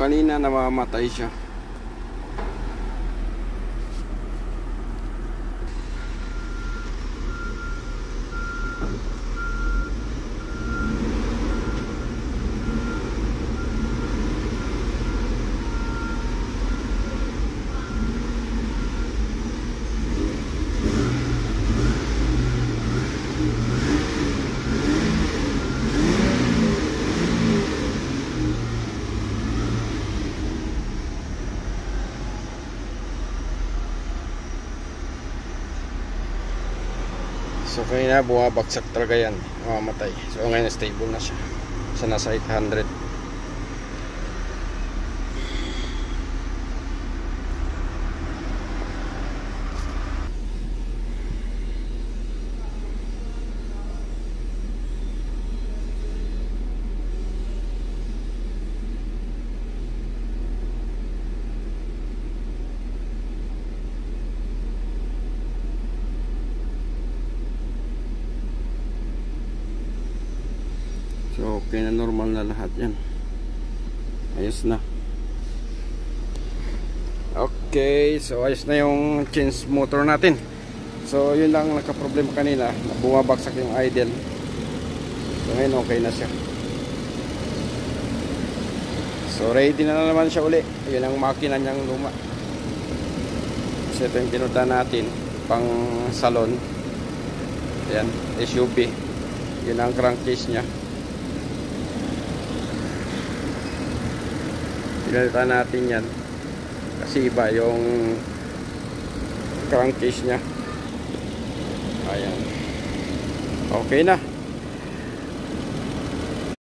kanina namamatay siya. So kanina bumabagsak talaga yan, mamamatay. So ngayon stable na siya. So nasa 800. So okay na, normal na lahat yan. Ayos na. Okay, so ayos na yung change motor natin. So yun lang nagka-problema kanina, na bumabagsak yung idle. So ngayon okay na siya. So ready na naman siya uli. Yun ang makina niyang luma. So ito yung pinunta natin pang salon. Ayan, SUV. Yun ang crankcase niya. Pinalitan natin yan kasi iba yung crankcase nya. Ayan, okay na.